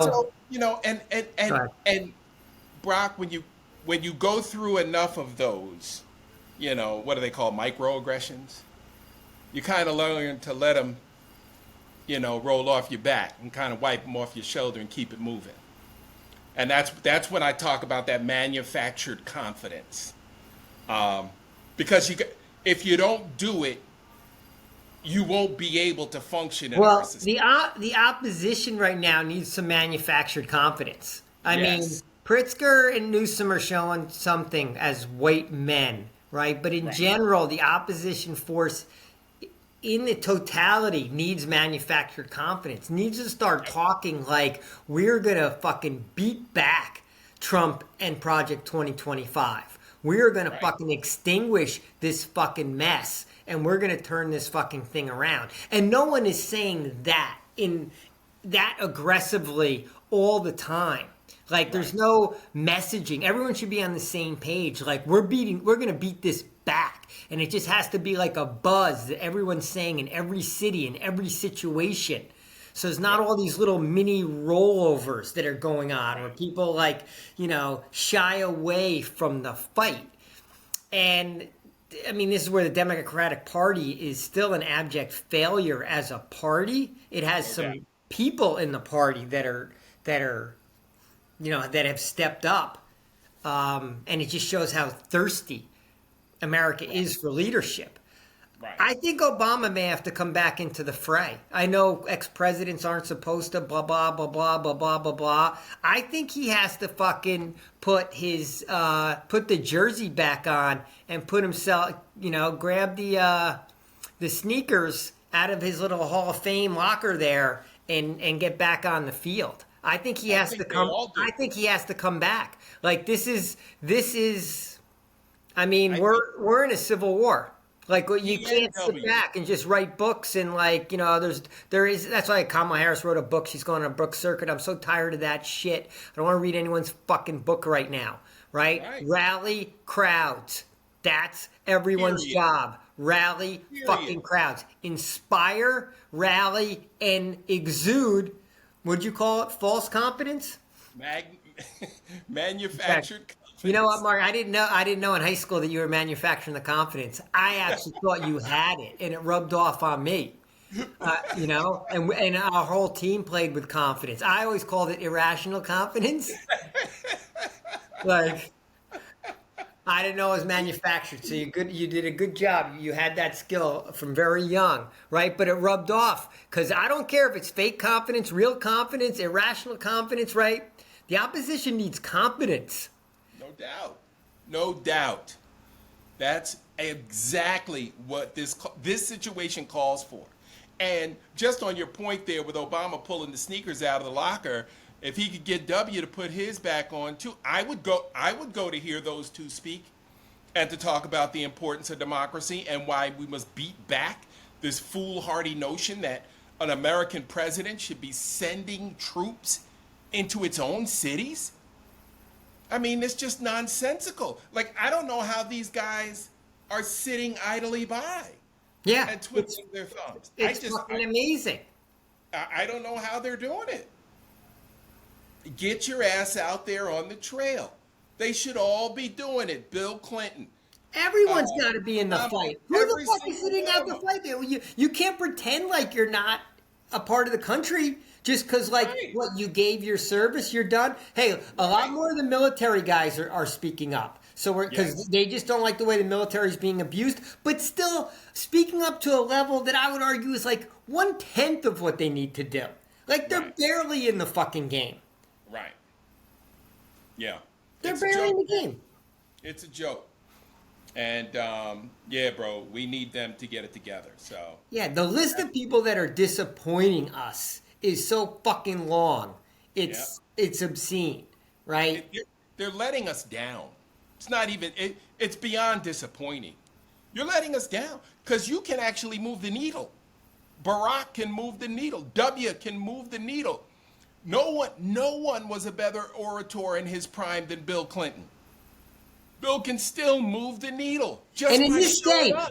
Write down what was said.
So, Go ahead. and Brock, when you go through enough of those, what do they call microaggressions? You kind of learn to let them, roll off your back and kind of wipe them off your shoulder and keep it moving. And that's when I talk about that manufactured confidence. Because if you don't do it, you won't be able to function in our Well, society. the opposition right now needs some manufactured confidence. I mean, Yes. Pritzker and Newsom are showing something as white men, right? But in Right. general, the opposition force in the totality needs manufactured confidence, needs to start Right. talking like we're gonna fucking beat back Trump and Project 2025. We're gonna Right. fucking extinguish this fucking mess and we're gonna turn this fucking thing around. And no one is saying that in that aggressively all the time. Like there's Right. no messaging. Everyone should be on the same page. Like we're gonna beat this back. And it just has to be like a buzz that everyone's saying in every city, in every situation. So there's not Yep. all these little mini rollovers that are going on where Right. people like, shy away from the fight. And I mean, this is where the Democratic Party is still an abject failure as a party. It has No doubt. some people in the party that are that have stepped up, and it just shows how thirsty America Right. is for leadership. Right. I think Obama may have to come back into the fray. I know ex-presidents aren't supposed to blah blah blah blah blah blah blah blah. I think he has to fucking put the jersey back on and put himself, grab the sneakers out of his little Hall of Fame locker there and get back on the field. I think he I has to think they come. all do. I think he has to come back. Like this is. I mean, I think we're in a civil war. Like you can't sit ENW. back and just write books and there is that's why Kamala Harris wrote a book. She's going on a book circuit. I'm so tired of that shit. I don't want to read anyone's fucking book right now. Right? Right. Rally crowds. That's everyone's Period. job. Rally Period. fucking crowds. Inspire, rally, and exude. Would you call it false confidence? Mag- manufactured You know what, confidence. Mark? I didn't know in high school that you were manufacturing the confidence. I actually thought you had it, and it rubbed off on me. And our whole team played with confidence. I always called it irrational confidence. Like I didn't know it was manufactured. So you did a good job. You had that skill from very young, right? But it rubbed off because I don't care if it's fake confidence, real confidence, irrational confidence, right? The opposition needs confidence. No doubt. No doubt. That's exactly what this situation calls for. And just on your point there with Obama pulling the sneakers out of the locker, if he could get W to put his back on too, I would go to hear those two speak and to talk about the importance of democracy and why we must beat back this foolhardy notion that an American president should be sending troops into its own cities. I mean, it's just nonsensical. Like, I don't know how these guys are sitting idly by Yeah, and it's twiddling their thumbs. I it's just, fucking amazing. I don't know how they're doing it. Get your ass out there on the trail. They should all be doing it. Bill Clinton, uh, Everyone's got to be in the fight. Who the every fuck is single sitting one out of the them. fight? You can't pretend like you're not a part of the country just because like Right, what you gave your service, you're done. Hey, a lot right. more of the military guys are speaking up. So we're because Yes, they just don't like the way the military is being abused, but still speaking up to a level that I would argue is like 1/10 of what they need to do. Like they're right, barely in the fucking game. right. Yeah, They're it's a barely in joke. the game. It's a joke. And yeah, bro, we need them to get it together. So Yeah, the list of people that are disappointing us is so fucking long. yeah, It's obscene, right? they're letting us down. It's not even. It's beyond disappointing. You're letting us down because you can actually move the needle. Barack can move the needle. W can move the needle. No one was a better orator in his prime than Bill Clinton. Bill can still move the needle And just in by this showing day, up.